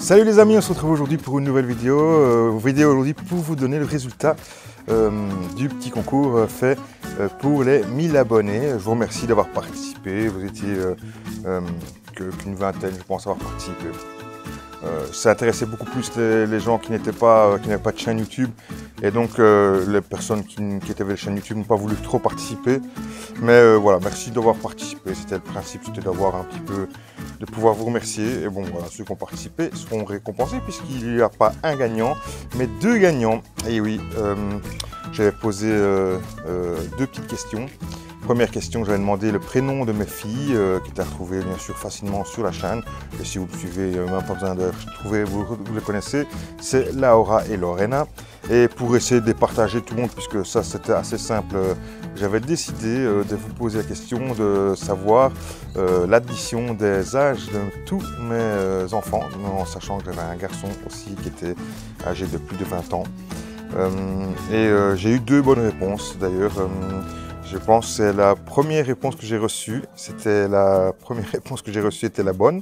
Salut les amis, on se retrouve aujourd'hui pour une nouvelle vidéo. Aujourd'hui pour vous donner le résultat du petit concours fait pour les 1000 abonnés. Je vous remercie d'avoir participé. Vous étiez qu'une vingtaine, je pense, à avoir participé. Ça intéressait beaucoup plus les gens qui n'avaient pas de chaîne YouTube. Et donc les personnes qui étaient avec la chaîne YouTube n'ont pas voulu trop participer. Mais voilà, merci d'avoir participé. C'était le principe, c'était d'avoir un petit peu, de pouvoir vous remercier. Et bon, voilà, ceux qui ont participé seront récompensés puisqu'il n'y a pas un gagnant, mais deux gagnants. Et oui, j'avais posé deux petites questions. Première question, j'avais demandé le prénom de mes filles, qui est à retrouver bien sûr facilement sur la chaîne. Et si vous le suivez, même pas besoin de trouver, vous les connaissez, c'est Laura et Lorena. Et pour essayer de les partager tout le monde, puisque ça c'était assez simple, j'avais décidé de vous poser la question de savoir l'addition des âges de tous mes enfants, en sachant que j'avais un garçon aussi qui était âgé de plus de 20 ans. J'ai eu deux bonnes réponses d'ailleurs. Je pense que c'est la première réponse que j'ai reçue, c'était la bonne,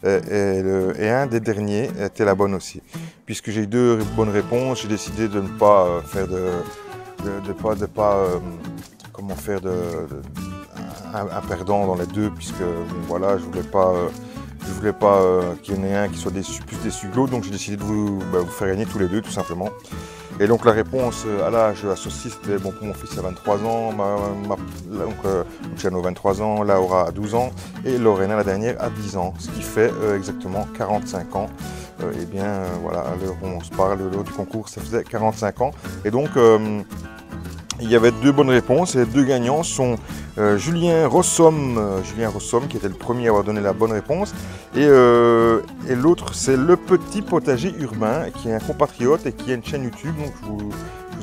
et un des derniers était la bonne aussi. Puisque j'ai eu deux bonnes réponses, j'ai décidé de ne pas faire un perdant dans les deux, puisque voilà, je voulais pas qu'il y en ait un qui soit plus déçu que l'autre, donc j'ai décidé de vous faire gagner tous les deux tout simplement. Et donc la réponse à l'âge associé, c'était bon, pour mon fils à 23 ans, Luciano 23 ans, Laura à 12 ans et Lorena la dernière à 10 ans, ce qui fait exactement 45 ans. Et bien voilà, à l'heure où on se parle, l'heure du concours, ça faisait 45 ans. Et donc il y avait deux bonnes réponses et les deux gagnants sont Julien Rossom, qui était le premier à avoir donné la bonne réponse, et l'autre c'est Le Petit Potager Urbain, qui est un compatriote et qui a une chaîne YouTube. Donc je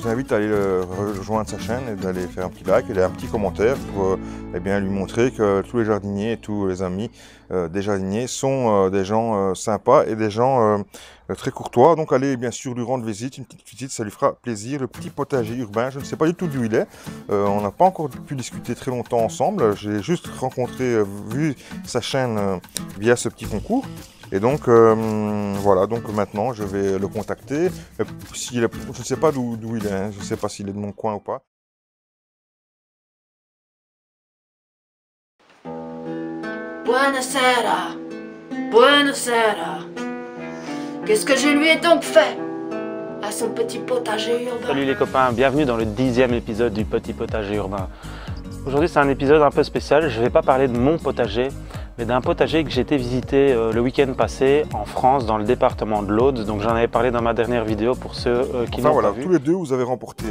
vous invite à aller rejoindre sa chaîne et d'aller faire un petit like et un petit commentaire pour lui montrer que tous les jardiniers et tous les amis des jardiniers sont des gens sympas et des gens très courtois. Donc allez bien sûr lui rendre visite, une petite visite, ça lui fera plaisir. Le Petit Potager Urbain, je ne sais pas du tout d'où il est. On n'a pas encore pu discuter très longtemps ensemble. J'ai juste vu sa chaîne via ce petit concours. Et donc voilà, donc maintenant je vais le contacter. Je ne sais pas d'où il est, hein. Je ne sais pas s'il est de mon coin ou pas. Buonasera, buonasera. Qu'est-ce que je lui ai donc fait à son petit potager urbain? Salut les copains, bienvenue dans le 10e épisode du Petit Potager Urbain. Aujourd'hui c'est un épisode un peu spécial, je ne vais pas parler de mon potager, mais d'un potager que j'ai été visiter le week-end passé en France, dans le département de l'Aude. Donc j'en avais parlé dans ma dernière vidéo pour ceux qui n'ont pas vu. Tous les deux vous avez remporté,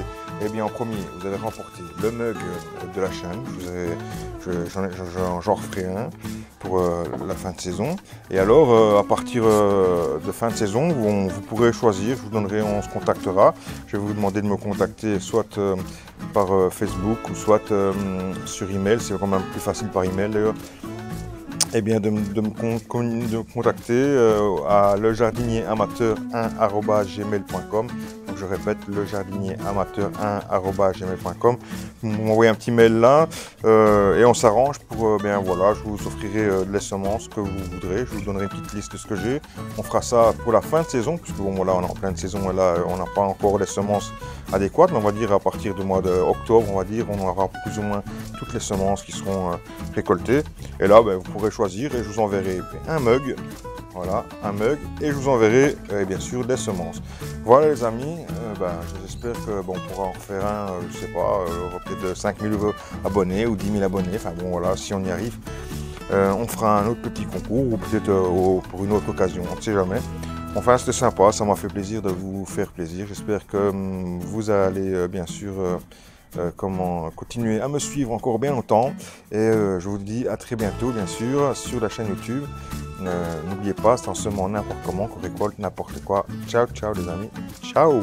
en premier, vous avez remporté le mug de la chaîne. J'en referai un pour la fin de saison. Et alors, à partir de fin de saison, vous pourrez choisir, on se contactera. Je vais vous demander de me contacter soit par Facebook ou soit sur email. C'est quand même plus facile par email d'ailleurs. Eh bien, de me contacter à lejardinieramateur1@gmail.com. Donc je répète, lejardinieramateur1@gmail.com. Vous m'envoyez un petit mail là et on s'arrange pour je vous offrirai les semences que vous voudrez. Je vous donnerai une petite liste de ce que j'ai. On fera ça pour la fin de saison, puisque bon voilà, on est en pleine saison et là on n'a pas encore les semences adéquates, mais on va dire à partir du mois d'octobre, on aura plus ou moins toutes les semences qui seront récoltées. Et là, vous pourrez choisir et je vous enverrai un mug. Voilà, un mug, et je vous enverrai bien sûr des semences. Voilà les amis, j'espère que on pourra en faire un, je sais pas, peut-être de 5000 abonnés ou 10 000 abonnés. Enfin bon voilà, si on y arrive, on fera un autre petit concours ou peut-être pour une autre occasion, on ne sait jamais. Enfin c'était sympa, ça m'a fait plaisir de vous faire plaisir. J'espère que vous allez bien sûr continuer à me suivre encore bien longtemps. Et je vous dis à très bientôt bien sûr sur la chaîne YouTube. N'oubliez pas, c'est en semant n'importe comment qu'on récolte n'importe quoi. Ciao, ciao les amis. Ciao.